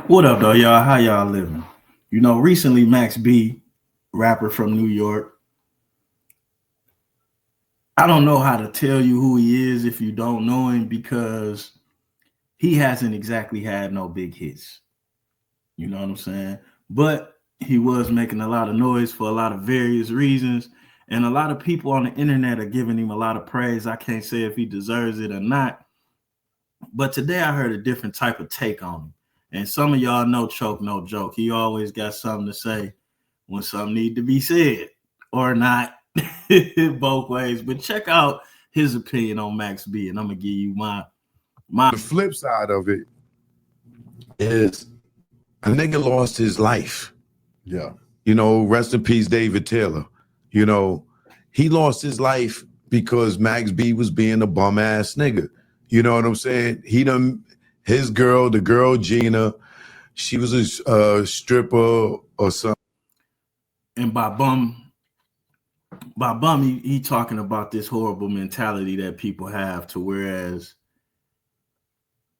What up, though, y'all? How y'all living? Recently Max B, rapper from New York, I don't know how to tell you who he is if you don't know him because he hasn't exactly had no big hits. You know what I'm saying? But he was making a lot of noise for a lot of various reasons. And a lot of people on the internet are giving him a lot of praise. I can't say if he deserves it or not. But today I heard a different type of take on him. And some of y'all know Choke No Joke. He always got something to say when something need to be said or not, both ways. But check out his opinion on Max B, and I'm gonna give you my. The flip side of it is a nigga lost his life. Yeah. Rest in peace, David Taylor. He lost his life because Max B was being a bum ass nigga. You know what I'm saying? His girl, the girl Gina, she was a stripper or something. And he talking about this horrible mentality that people have to whereas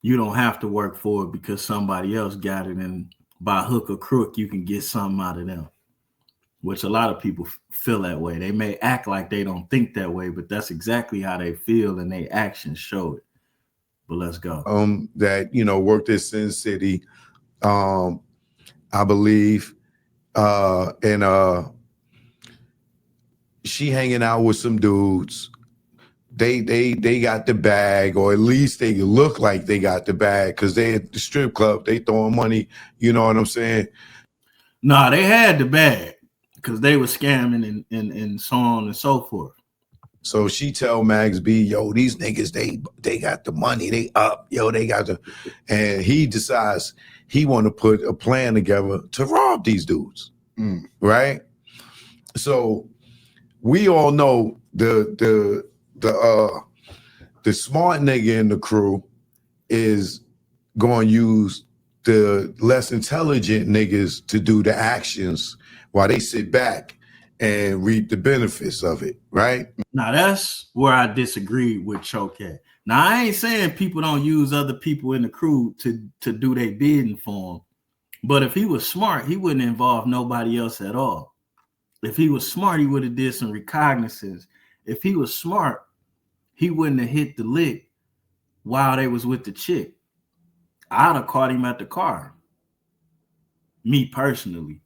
you don't have to work for it because somebody else got it, and by hook or crook you can get something out of them, which a lot of people feel that way. They may act like they don't think that way, but that's exactly how they feel, and their actions show it. But let's go. That worked at Sin City, I believe, and she hanging out with some dudes. They got the bag, or at least they look like they got the bag because they at the strip club, they throwing money. You know what I'm saying? Nah, they had the bag because they were scamming and so on and so forth. So she tell Max B, yo, these niggas, they got the money, they up, yo, they got the, and he decides he want to put a plan together to rob these dudes, right? So we all know the smart nigga in the crew is going to use the less intelligent niggas to do the actions while they sit back and reap the benefits of it, right? Now that's where I disagree with Choke at. Now I ain't saying people don't use other people in the crew to do their bidding for him, but if he was smart, he wouldn't involve nobody else at all. If he was smart, he would have did some recognizance. If he was smart, he wouldn't have hit the lick while they was with the chick. I'd have caught him at the car. Me personally,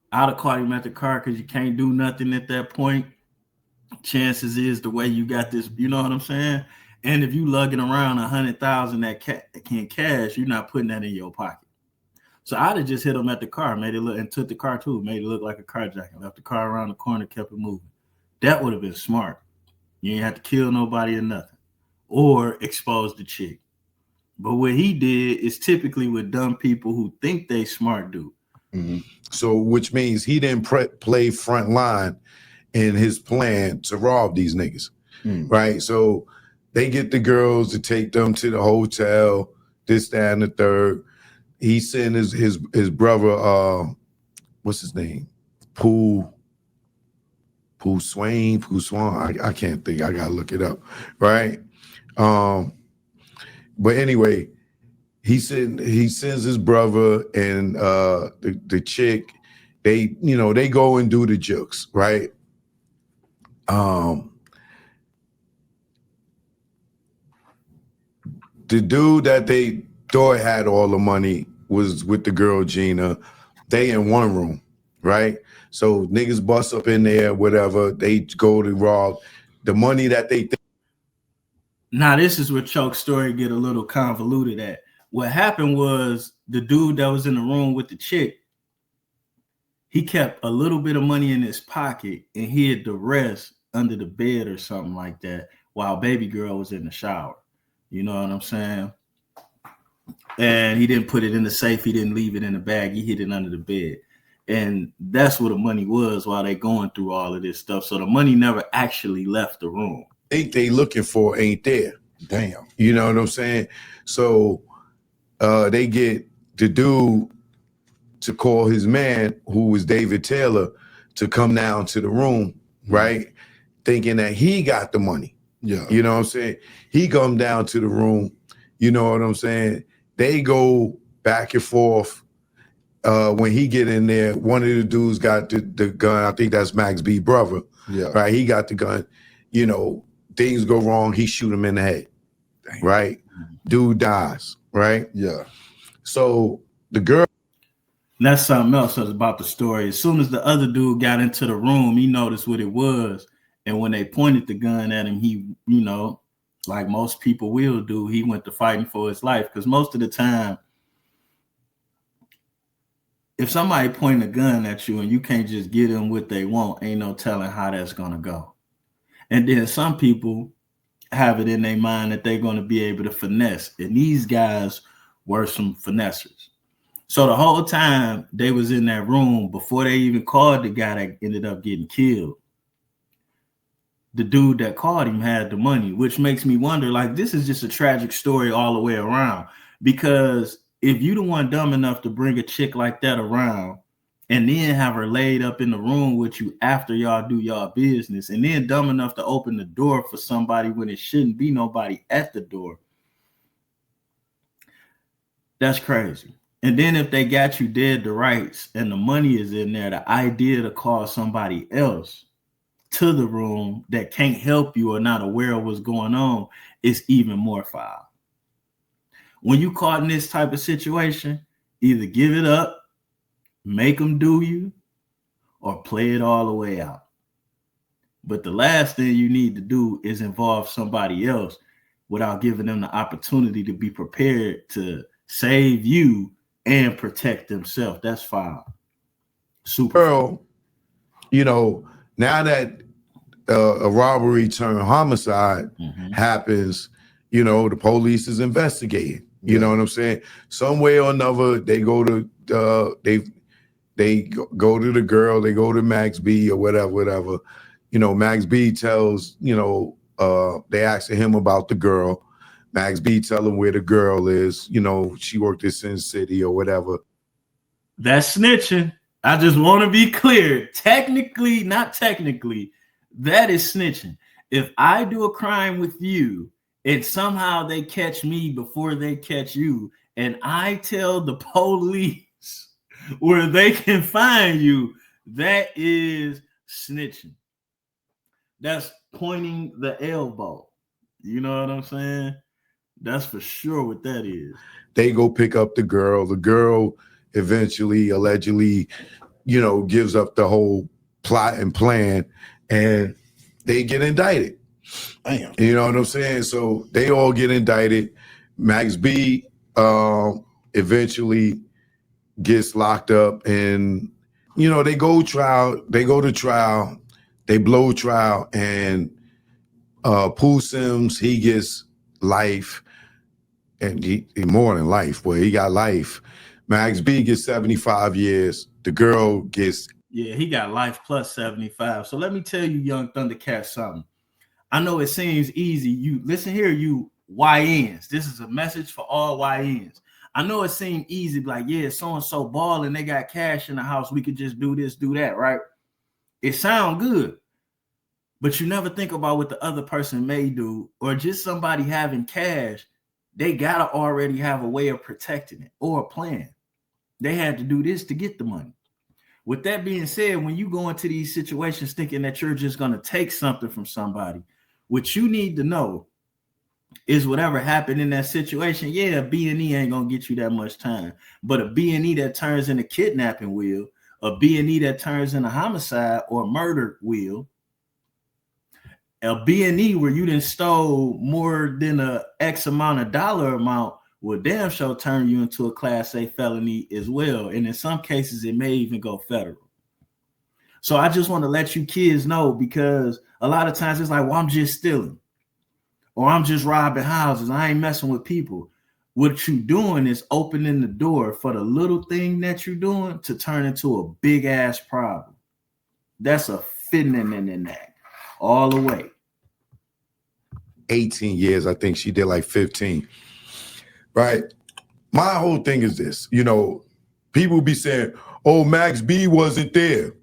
I'd have caught him at the car because you can't do nothing at that point. Chances is the way you got this, you know what I'm saying? And if you lugging around 100,000 that can cash, you're not putting that in your pocket. So I'd have just hit him at the car, made it look, and took the car too, made it look like a carjacking, left the car around the corner, kept it moving. That would have been smart. You ain't have to kill nobody or nothing, or expose the chick. But what he did is typically what dumb people who think they smart do. Mm-hmm. So, which means he didn't play front line in his plan to rob these niggas, right? So they get the girls to take them to the hotel, this, that, and the third. He sent his brother, what's his name? Pooh Swain. I can't think. I gotta look it up, right? But anyway, he sends his brother and the chick. They go and do the jokes, right? The dude that they thought had all the money was with the girl Gina. They in one room, right? So niggas bust up in there, whatever. They go to rob the money that they think. Now this is where Choke's story get a little convoluted at. What happened was the dude that was in the room with the chick, he kept a little bit of money in his pocket and hid the rest under the bed or something like that while baby girl was in the shower. You know what I'm saying? And he didn't put it in the safe. He didn't leave it in the bag. He hid it under the bed. And that's where the money was while they going through all of this stuff. So the money never actually left the room. They looking for ain't there. Damn. You know what I'm saying? So they get the dude to call his man, who was David Taylor, to come down to the room, right? Thinking that he got the money. Yeah. You know what I'm saying? He come down to the room, you know what I'm saying? They go back and forth. When he get in there, one of the dudes got the gun. I think that's Max B brother. Yeah. Right. He got the gun. You know, things go wrong. He shoot him in the head. Damn. Right. Dude dies. Right. Yeah. So the girl. That's something else about the story. As soon as the other dude got into the room, he noticed what it was. And when they pointed the gun at him, he, you know, like most people will do, he went to fighting for his life. Because most of the time, if somebody point a gun at you and you can't just get them what they want, ain't no telling how that's going to go. And then some people have it in their mind that they're going to be able to finesse. And these guys were some finessers. So the whole time they was in that room, before they even called the guy that ended up getting killed, the dude that called him had the money, which makes me wonder, like, this is just a tragic story all the way around. Because if you the one dumb enough to bring a chick like that around and then have her laid up in the room with you after y'all do y'all business, and then dumb enough to open the door for somebody when it shouldn't be nobody at the door, that's crazy. And then if they got you dead to rights and the money is in there, the idea to call somebody else to the room that can't help you or not aware of what's going on is even more foul. When you caught in this type of situation, either give it up, make them do you, or play it all the way out. But the last thing you need to do is involve somebody else without giving them the opportunity to be prepared to save you and protect themselves. That's foul. Super. Girl, you know, now that a robbery turned homicide happens, you know, the police is investigating. You know what I'm saying? Some way or another, they go to they go to the girl, they go to Max B or whatever. You know, Max B tells, you know, they ask him about the girl. Max B tell him where the girl is. You know, she worked at Sin City or whatever. That's snitching. I just want to be clear. Technically, not technically, that is snitching. If I do a crime with you and somehow they catch me before they catch you, and I tell the police where they can find you, that is snitching. That's pointing the elbow. You know what I'm saying? That's for sure what that is. They go pick up the girl. The girl eventually, allegedly, you know, gives up the whole plot and plan, and they get indicted. Damn. You know what I'm saying? So they all get indicted. Max B eventually gets locked up, and you know, they go to trial, they blow trial, and Pooh Sims, he gets life, and he more than life, boy, he got life. Max B gets 75 years. The girl gets... Yeah, he got life plus 75. So let me tell you, young Thundercat, something. I know it seems easy. You listen here, you YNs. This is a message for all YNs. I know it seemed easy, like, yeah, so-and-so balling, they got cash in the house. We could just do this, do that, right? It sounds good. But you never think about what the other person may do, or just somebody having cash. They got to already have a way of protecting it or a plan. They had to do this to get the money. With that being said, when you go into these situations thinking that you're just going to take something from somebody, what you need to know is whatever happened in that situation, yeah, B&E ain't going to get you that much time. But a B&E that turns into kidnapping will, a B&E that turns into homicide or murder will, a B&E where you done stole more than a X amount of dollar amount will damn sure turn you into a Class A felony as well. And in some cases, it may even go federal. So I just want to let you kids know, because a lot of times it's like, well, I'm just stealing, or I'm just robbing houses. I ain't messing with people. What you doing is opening the door for the little thing that you're doing to turn into a big ass problem. That's a fitting in that all the way. 18 years. I think she did like 15. Right. My whole thing is this, you know, people be saying, oh, Max B wasn't there.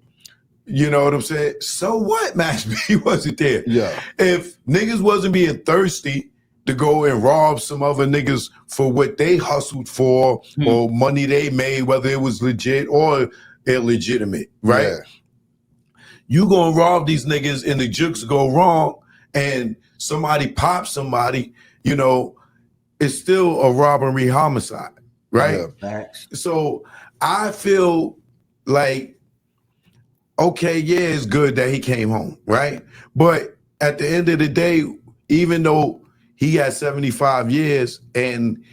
You know what I'm saying? So what? Max B wasn't there. Yeah. If niggas wasn't being thirsty to go and rob some other niggas for what they hustled for or money they made, whether it was legit or illegitimate, right? Yeah. You gonna rob these niggas and the jukes go wrong and somebody pops somebody, you know, it's still a robbery homicide, right? Yeah. Facts. So I feel like, okay, yeah, it's good that he came home, right? But at the end of the day, even though he had 75 years and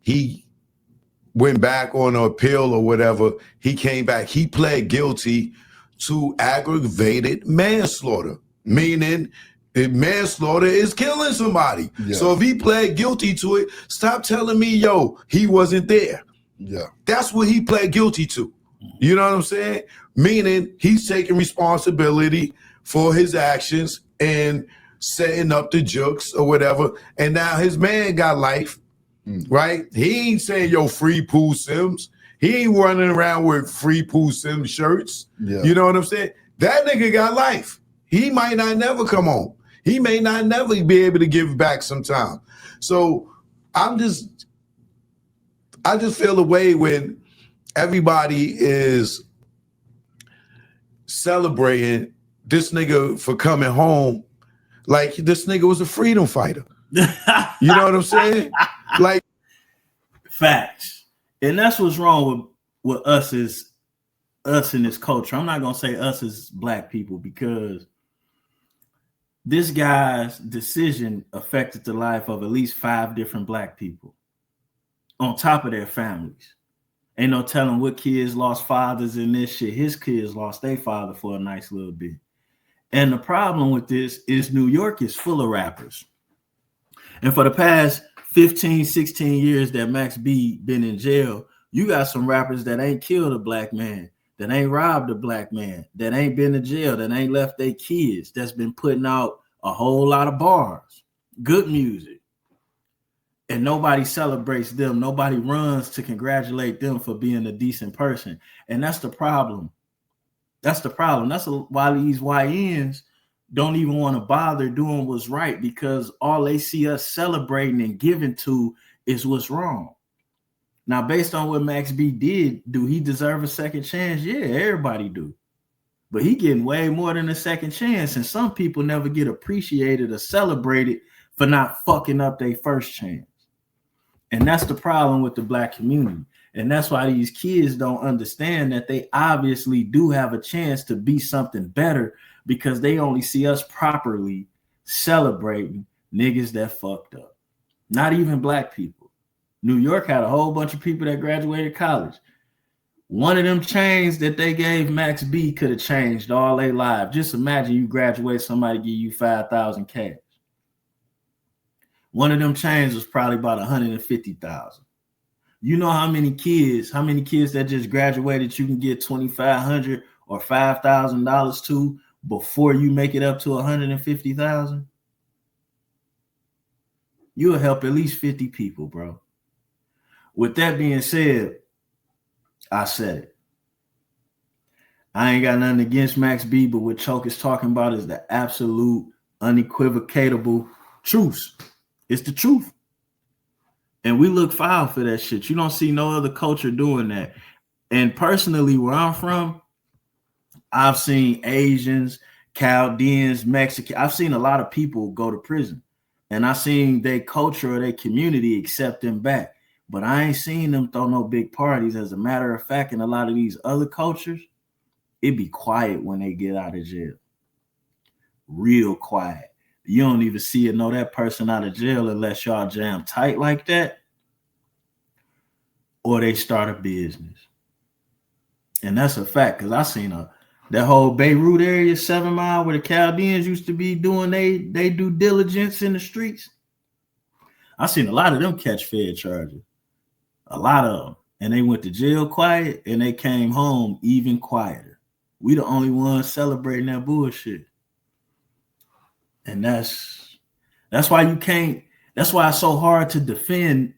he went back on an appeal or whatever, he came back, he pled guilty to aggravated manslaughter, meaning manslaughter is killing somebody. Yeah. So if he pled guilty to it, stop telling me, yo, he wasn't there. Yeah. That's what he pled guilty to. You know what I'm saying? Meaning he's taking responsibility for his actions and setting up the jokes or whatever. And now his man got life, right? He ain't saying, yo, free Pooh Sims. He ain't running around with free Pooh Sims shirts. Yeah. You know what I'm saying? That nigga got life. He might not never come home. He may not never be able to give back some time. So I just feel the way when everybody is celebrating this nigga for coming home, like this nigga was a freedom fighter. You know what I'm saying? Like, facts. And that's what's wrong with us in this culture. I'm not gonna say us as black people because this guy's decision affected the life of at least 5 different black people on top of their families. Ain't no telling what kids lost fathers in this shit. His kids lost their father for a nice little bit. And the problem with this is New York is full of rappers. And for the past 15, 16 years that Max B been in jail, you got some rappers that ain't killed a black man, that ain't robbed a black man, that ain't been to jail, that ain't left their kids, that's been putting out a whole lot of bars, good music. And nobody celebrates them. Nobody runs to congratulate them for being a decent person. And that's the problem. That's the problem. That's why these YNs don't even want to bother doing what's right, because all they see us celebrating and giving to is what's wrong. Now, based on what Max B did, do he deserve a second chance? Yeah, everybody do. But he getting way more than a second chance. And some people never get appreciated or celebrated for not fucking up their first chance. And that's the problem with the black community. And that's why these kids don't understand that they obviously do have a chance to be something better, because they only see us properly celebrating niggas that fucked up. Not even black people. New York had a whole bunch of people that graduated college. One of them chains that they gave Max B could have changed all their lives. Just imagine you graduate, somebody give you 5,000 cash. One of them chains was probably about 150,000. You know how many kids that just graduated you can get $2,500 or $5,000 to before you make it up to 150,000? You'll help at least 50 people, bro. With that being said, I said it. I ain't got nothing against Max B, but what Choke is talking about is the absolute, unequivocable truth. It's the truth. And we look foul for that shit. You don't see no other culture doing that. And personally, where I'm from, I've seen Asians, Chaldeans, Mexican. I've seen a lot of people go to prison. And I've seen their culture or their community accept them back. But I ain't seen them throw no big parties. As a matter of fact, in a lot of these other cultures, it be quiet when they get out of jail. Real quiet. You don't even see it, know that person out of jail unless y'all jam tight like that, or they start a business. And that's a fact, because I seen that whole Beirut area, 7 Mile, where the Chaldeans used to be doing they due diligence in the streets. I seen a lot of them catch Fed charges. A lot of them. And they went to jail quiet, and they came home even quieter. We the only ones celebrating that bullshit. And that's why you can't, that's why it's so hard to defend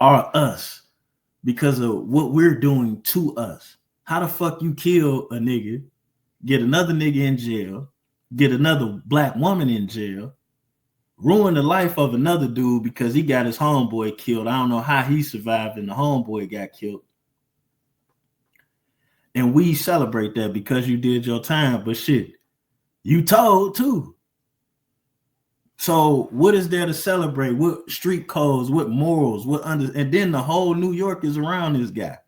us, because of what we're doing to us. How the fuck you kill a nigga, get another nigga in jail, get another black woman in jail, ruined the life of another dude because he got his homeboy killed. I don't know how he survived and the homeboy got killed. And we celebrate that because you did your time, but shit, you told too. So what is there to celebrate? What street codes, what morals, and then the whole New York is around this guy.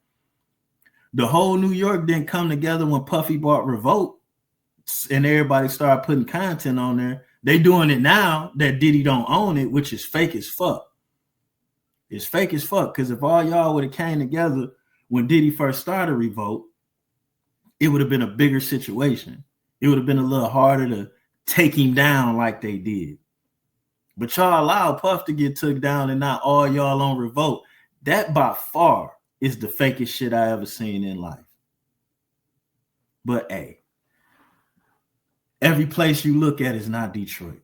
The whole New York didn't come together when Puffy bought Revolt and everybody started putting content on there. They doing it now that Diddy don't own it, which is fake as fuck. It's fake as fuck, because if all y'all would have came together when Diddy first started Revolt, it would have been a bigger situation. It would have been a little harder to take him down like they did. But y'all allowed Puff to get took down and not all y'all on Revolt. That by far is the fakest shit I ever seen in life. But hey, every place you look at is not Detroit.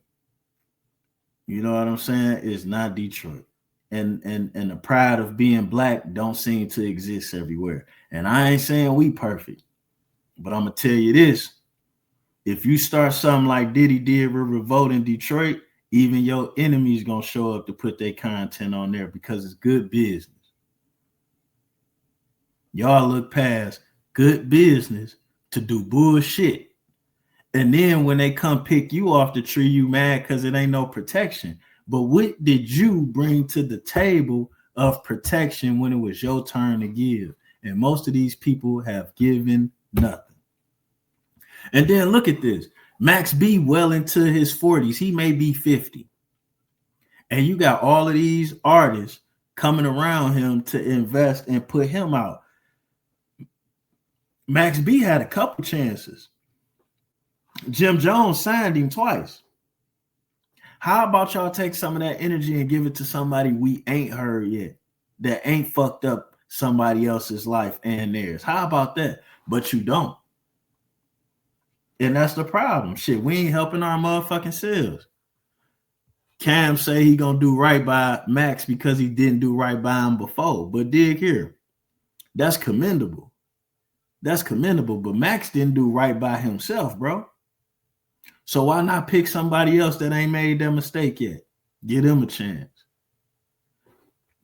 You know what I'm saying? It's not Detroit. And the pride of being black don't seem to exist everywhere. And I ain't saying we perfect, but I'm gonna tell you this. If you start something like Diddy did with Revolt in Detroit, even your enemies gonna show up to put their content on there because it's good business. Y'all look past good business to do bullshit. And then when they come pick you off the tree, you mad because it ain't no protection. But what did you bring to the table of protection when it was your turn to give? And most of these people have given nothing. And then look at this. Max B well into his 40s. He may be 50. And you got all of these artists coming around him to invest and put him out. Max B had a couple chances. Jim Jones signed him twice. How about y'all take some of that energy and give it to somebody we ain't heard yet, that ain't fucked up somebody else's life and theirs? How about that? But you don't. And that's the problem. Shit, we ain't helping our motherfucking selves. Cam say he gonna do right by Max because he didn't do right by him before. But dig here, that's commendable. That's commendable. But Max didn't do right by himself, bro. So why not pick somebody else that ain't made that mistake yet? Give them a chance.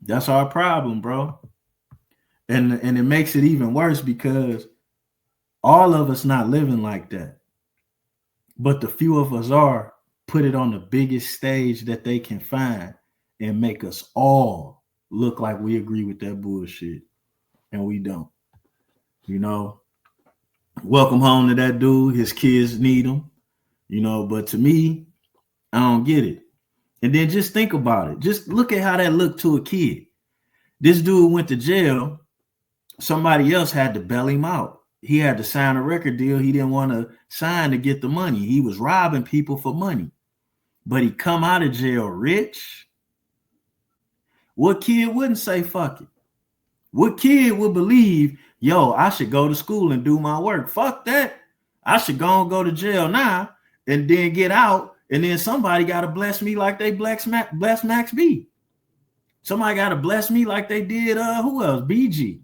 That's our problem, bro. And it makes it even worse because all of us not living like that. But the few of us are, put it on the biggest stage that they can find and make us all look like we agree with that bullshit. And we don't. You know, welcome home to that dude. His kids need him. You know, but to me, I don't get it. And then just think about it. Just look at how that looked to a kid. This dude went to jail. Somebody else had to bail him out. He had to sign a record deal he didn't want to sign to get the money. He was robbing people for money. But he come out of jail rich. What kid wouldn't say fuck it? What kid would believe, yo, I should go to school and do my work? Fuck that. I should go to jail now and then get out, and then somebody got to bless me like they bless Max B. Somebody got to bless me like they did, who else? BG.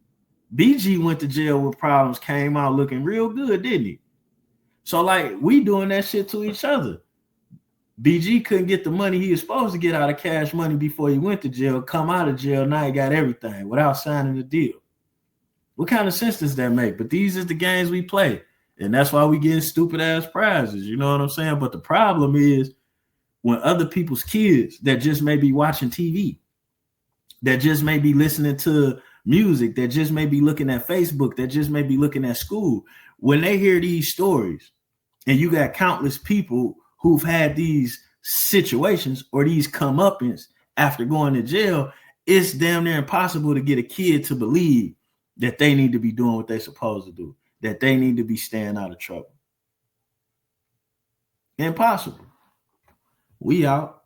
BG went to jail with problems, came out looking real good, didn't he? So, like, we doing that shit to each other. BG couldn't get the money he was supposed to get out of Cash Money before he went to jail, come out of jail, now he got everything without signing the deal. What kind of sense does that make? But these are the games we play. And that's why we getting stupid ass prizes. You know what I'm saying? But the problem is when other people's kids that just may be watching TV, that just may be listening to music, that just may be looking at Facebook, that just may be looking at school, when they hear these stories, and you got countless people who've had these situations or these comeuppance after going to jail, it's damn near impossible to get a kid to believe that they need to be doing what they're supposed to do, that they need to be staying out of trouble. Impossible. We out.